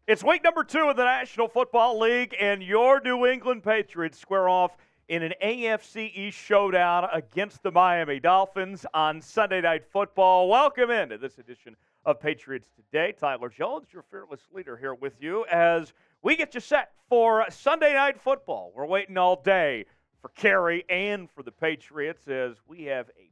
It's week number 2 of the National Football League, and your New England Patriots square off in an AFC East showdown against the Miami Dolphins on Sunday Night Football. Welcome into this edition of Patriots Today. Tyler Jones, your fearless leader, here with you as we get you set for Sunday Night Football. We're waiting all day for Kerry and for the Patriots as we have a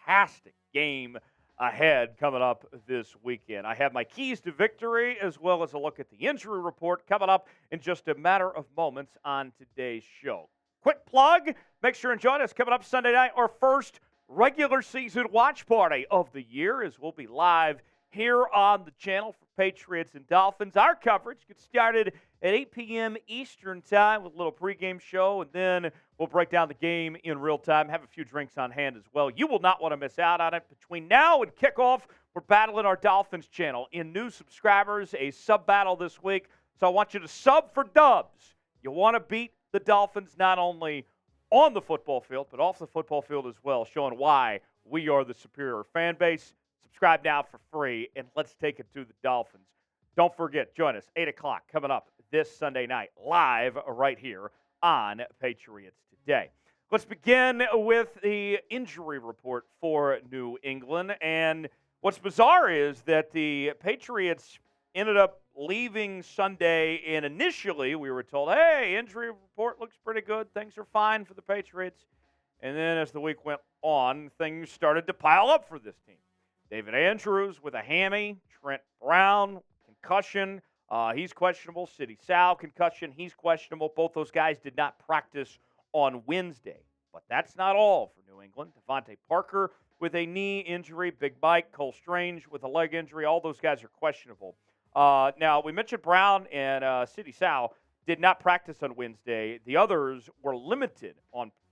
fantastic game ahead coming up this weekend. I have my keys to victory as well as a look at the injury report coming up in just a matter of moments on today's show. Quick plug, make sure and join us coming up Sunday night, our first regular season watch party of the year, as we'll be live here on the channel for Patriots and Dolphins. Our coverage gets started at 8 p.m. Eastern time with a little pregame show, and then we'll break down the game in real time, have a few drinks on hand as well. You will not want to miss out on it. Between now and kickoff, we're battling our Dolphins channel. In new subscribers, a sub battle this week, so I want you to sub for dubs. You want to beat the Dolphins not only on the football field, but off the football field as well, showing why we are the superior fan base. Subscribe now for free, and let's take it to the Dolphins. Don't forget, join us, 8 o'clock coming up this Sunday night, live right here on Patriots Today. Let's begin with the injury report for New England. And what's bizarre is that the Patriots ended up leaving Sunday, and initially we were told, hey, injury report looks pretty good. Things are fine for the Patriots. And then as the week went on, things started to pile up for this team. David Andrews with a hammy, Trent Brown, concussion, he's questionable. Sidy Sow, concussion, he's questionable. Both those guys did not practice on Wednesday. But that's not all for New England. DeVante Parker with a knee injury, Big Mike, Cole Strange with a leg injury, all those guys are questionable. Now, we mentioned Brown and Sidy Sow did not practice on Wednesday. The others were limited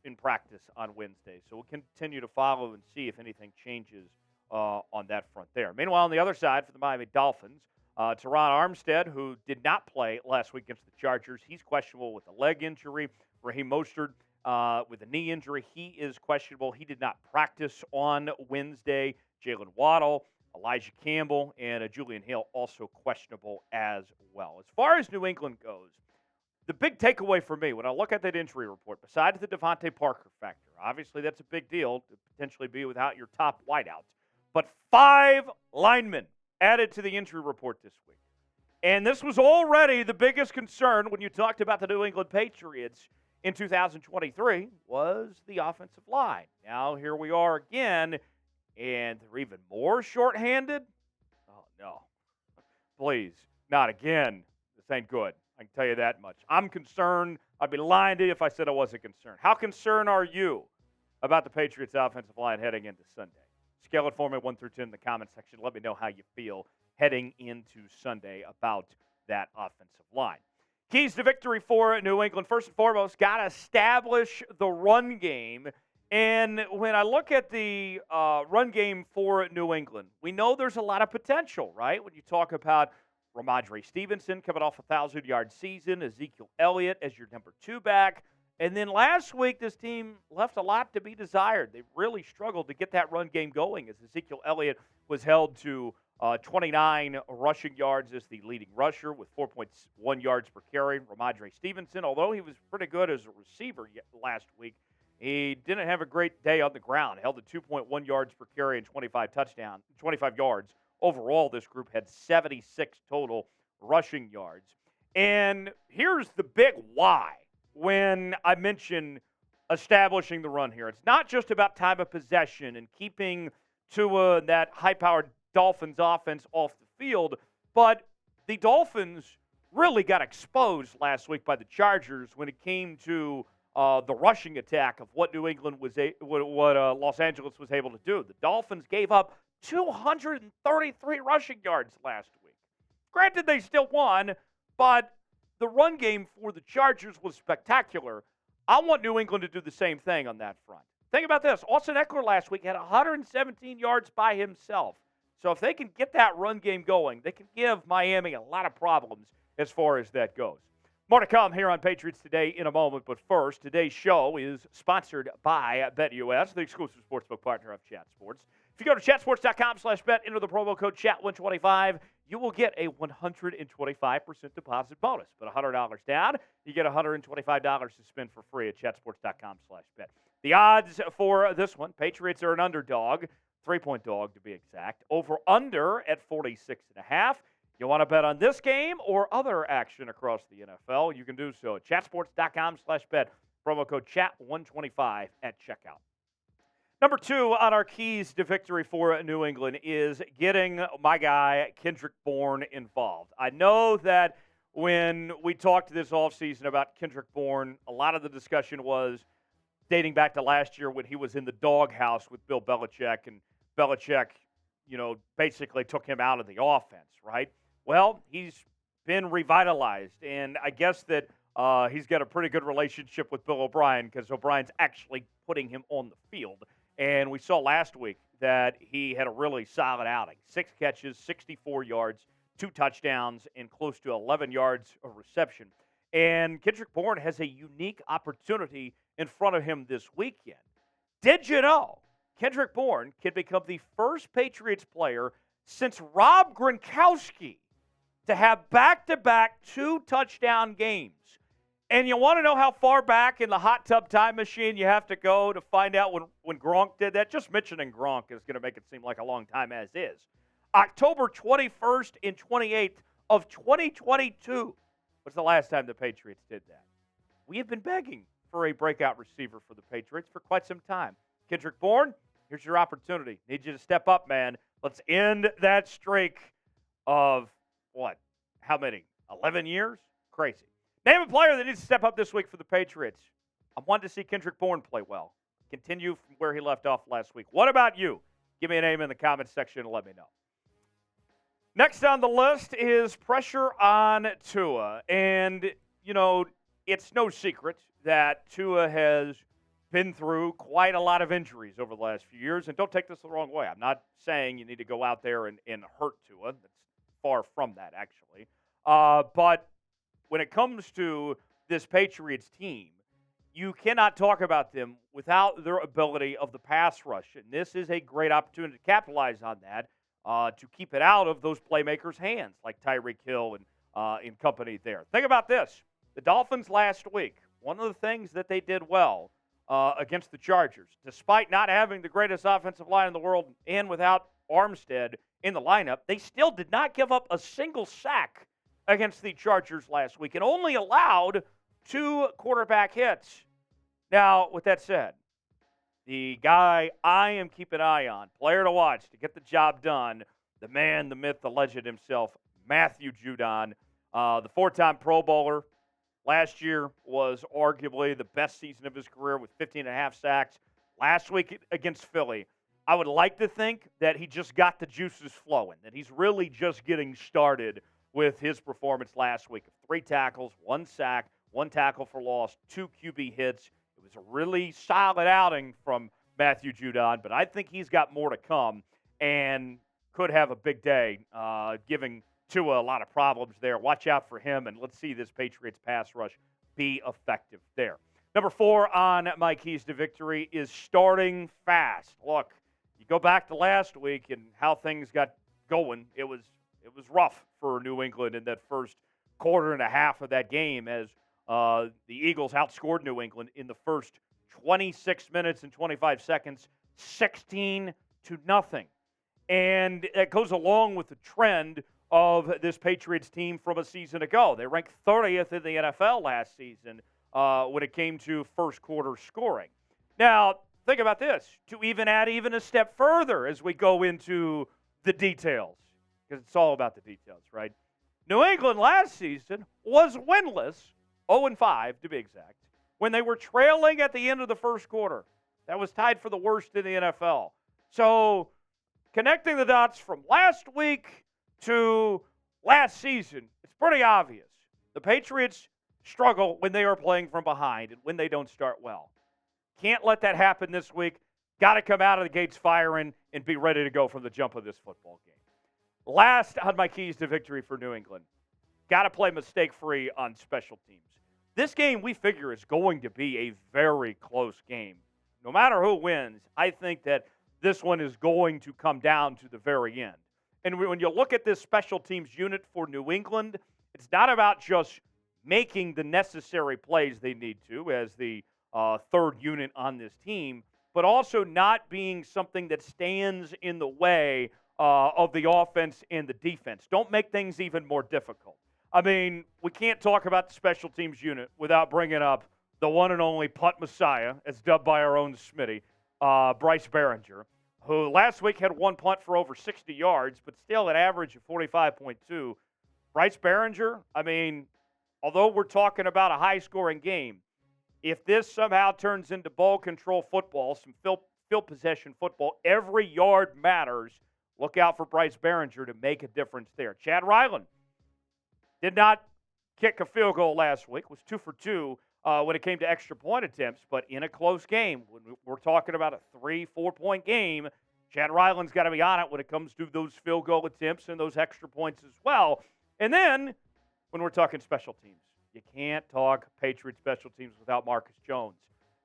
in practice on Wednesday. So we'll continue to follow and see if anything changes on that front there. Meanwhile, on the other side for the Miami Dolphins, Teron Armstead, who did not play last week against the Chargers, he's questionable with a leg injury. Raheem Mostert with a knee injury, he is questionable. He did not practice on Wednesday. Jalen Waddle, Elijah Campbell, and Julian Hill also questionable as well. As far as New England goes, the big takeaway for me when I look at that injury report, besides the DeVante Parker factor, obviously that's a big deal to potentially be without your top wideouts, but 5 linemen added to the injury report this week. And this was already the biggest concern when you talked about the New England Patriots in 2023 was the offensive line. Now here we are again, and they're even more shorthanded. Oh, no. Please, not again. This ain't good. I can tell you that much. I'm concerned. I'd be lying to you if I said I wasn't concerned. How concerned are you about the Patriots' offensive line heading into Sunday? Scale it for me 1 through 10 in the comment section. Let me know how you feel heading into Sunday about that offensive line. Keys to victory for New England. First and foremost, got to establish the run game. And when I look at the run game for New England, we know there's a lot of potential, right? When you talk about Rhamondre Stevenson coming off a 1,000-yard season, Ezekiel Elliott as your number 2 back. And then last week, this team left a lot to be desired. They really struggled to get that run game going as Ezekiel Elliott was held to 29 rushing yards as the leading rusher with 4.1 yards per carry. Rhamondre Stevenson, although he was pretty good as a receiver last week, he didn't have a great day on the ground. Held to 2.1 yards per carry and 25 yards. Overall, this group had 76 total rushing yards. And here's the big why when I mention establishing the run here. It's not just about time of possession and keeping Tua and that high-powered Dolphins offense off the field, but the Dolphins really got exposed last week by the Chargers when it came to the rushing attack of what New England was, what Los Angeles was able to do. The Dolphins gave up 233 rushing yards last week. Granted, they still won, but the run game for the Chargers was spectacular. I want New England to do the same thing on that front. Think about this. Austin Eckler last week had 117 yards by himself. So if they can get that run game going, they can give Miami a lot of problems as far as that goes. More to come here on Patriots Today in a moment, but first, today's show is sponsored by BetUS, the exclusive sportsbook partner of Chat Sports. If you go to chatsports.com/bet, enter the promo code CHAT125, you will get a 125% deposit bonus. Put $100 down, you get $125 to spend for free at chatsports.com/bet. The odds for this one, Patriots are an underdog, 3-point dog to be exact, over under at 46.5. You want to bet on this game or other action across the NFL, you can do so at chatsports.com/bet. Promo code CHAT125 at checkout. Number 2 on our keys to victory for New England is getting my guy Kendrick Bourne involved. I know that when we talked this offseason about Kendrick Bourne, a lot of the discussion was dating back to last year when he was in the doghouse with Bill Belichick, and Belichick, basically took him out of the offense, right? Well, he's been revitalized, and I guess that he's got a pretty good relationship with Bill O'Brien because O'Brien's actually putting him on the field. And we saw last week that he had a really solid outing. 6 catches, 64 yards, 2 touchdowns, and close to 11 yards of reception. And Kendrick Bourne has a unique opportunity in front of him this weekend. Did you know Kendrick Bourne can become the first Patriots player since Rob Gronkowski to have back-to-back 2-touchdown games? And you want to know how far back in the hot tub time machine you have to go to find out when Gronk did that? Just mentioning Gronk is going to make it seem like a long time as is. October 21st and 28th of 2022 was the last time the Patriots did that. We have been begging for a breakout receiver for the Patriots for quite some time. Kendrick Bourne, here's your opportunity. Need you to step up, man. Let's end that streak of, how many? 11 years? Crazy. Name a player that needs to step up this week for the Patriots. I wanted to see Kendrick Bourne play well. Continue from where he left off last week. What about you? Give me a name in the comments section and let me know. Next on the list is pressure on Tua. And, it's no secret that Tua has been through quite a lot of injuries over the last few years. And don't take this the wrong way. I'm not saying you need to go out there and hurt Tua. That's far from that, actually. But when it comes to this Patriots team, you cannot talk about them without their ability of the pass rush. And this is a great opportunity to capitalize on that, to keep it out of those playmakers' hands, like Tyreek Hill and company there. Think about this. The Dolphins last week, one of the things that they did well against the Chargers, despite not having the greatest offensive line in the world and without Armstead in the lineup, they still did not give up a single sack against the Chargers last week and only allowed 2 quarterback hits. Now, with that said, the guy I am keeping an eye on, player to watch to get the job done, the man, the myth, the legend himself, Matthew Judon, the 4-time Pro Bowler. Last year was arguably the best season of his career with 15.5 sacks. Last week against Philly, I would like to think that he just got the juices flowing, that he's really just getting started with his performance last week. 3 tackles, 1 sack, 1 tackle for loss, 2 QB hits. It was a really solid outing from Matthew Judon, but I think he's got more to come and could have a big day, giving Tua a lot of problems there. Watch out for him, and let's see this Patriots pass rush be effective there. Number 4 on my keys to victory is starting fast. Look, you go back to last week and how things got going. It was rough for New England in that first quarter and a half of that game as the Eagles outscored New England in the first 26 minutes and 25 seconds, 16-0. And that goes along with the trend of this Patriots team from a season ago. They ranked 30th in the NFL last season when it came to first quarter scoring. Now, think about this. To add a step further as we go into the details, because it's all about the details, right? New England last season was winless, 0-5 to be exact, when they were trailing at the end of the first quarter. That was tied for the worst in the NFL. So connecting the dots from last week to last season, it's pretty obvious. The Patriots struggle when they are playing from behind and when they don't start well. Can't let that happen this week. Got to come out of the gates firing and be ready to go from the jump of this football game. Last on my keys to victory for New England, got to play mistake-free on special teams. This game, we figure, is going to be a very close game. No matter who wins, I think that this one is going to come down to the very end. And when you look at this special teams unit for New England, it's not about just making the necessary plays they need to as the third unit on this team, but also not being something that stands in the way of the offense and the defense. Don't make things even more difficult. I mean, we can't talk about the special teams unit without bringing up the one and only punt messiah, as dubbed by our own Smitty, Bryce Behringer, who last week had one punt for over 60 yards, but still an average of 45.2. Bryce Behringer, I mean, although we're talking about a high-scoring game, if this somehow turns into ball control football, some field possession football, every yard matters. Look out for Bryce Behringer to make a difference there. Chad Ryland did not kick a field goal last week, was 2 for 2 when it came to extra point attempts, but in a close game, when we're talking about a 3-4 point game, Chad Ryland's got to be on it when it comes to those field goal attempts and those extra points as well. And then when we're talking special teams, you can't talk Patriots special teams without Marcus Jones.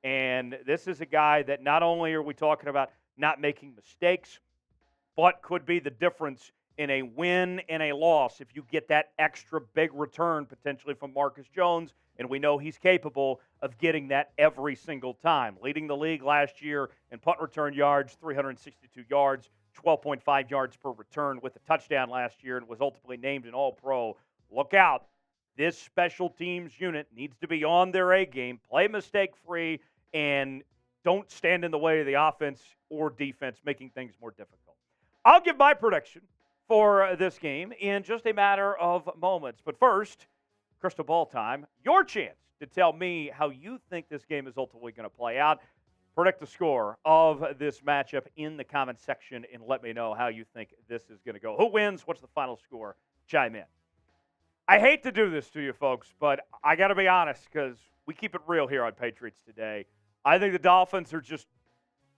And this is a guy that not only are we talking about not making mistakes, but could be the difference in a win and a loss if you get that extra big return potentially from Marcus Jones. And we know he's capable of getting that every single time. Leading the league last year in punt return yards, 362 yards, 12.5 yards per return with a touchdown last year, and was ultimately named an All-Pro. Look out. This special teams unit needs to be on their A game, play mistake-free, and don't stand in the way of the offense or defense, making things more difficult. I'll give my prediction for this game in just a matter of moments. But first, crystal ball time, your chance to tell me how you think this game is ultimately going to play out. Predict the score of this matchup in the comment section and let me know how you think this is going to go. Who wins? What's the final score? Chime in. I hate to do this to you folks, but I got to be honest because we keep it real here on Patriots Today. I think the Dolphins are just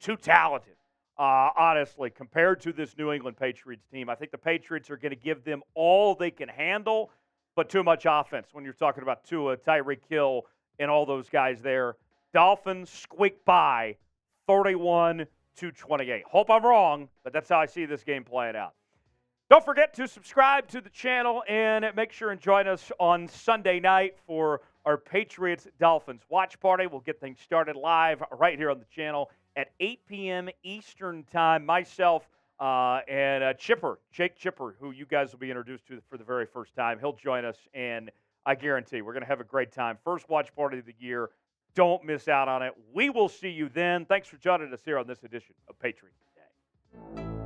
too talented, honestly, compared to this New England Patriots team. I think the Patriots are going to give them all they can handle, but too much offense when you're talking about Tua, Tyreek Hill, and all those guys there. Dolphins squeak by 31-28. Hope I'm wrong, but that's how I see this game playing out. Don't forget to subscribe to the channel and make sure and join us on Sunday night for our Patriots-Dolphins watch party. We'll get things started live right here on the channel at 8 p.m. Eastern Time. Myself and Jake Chipper, who you guys will be introduced to for the very first time, he'll join us, and I guarantee we're going to have a great time. First watch party of the year. Don't miss out on it. We will see you then. Thanks for joining us here on this edition of Patriots Today.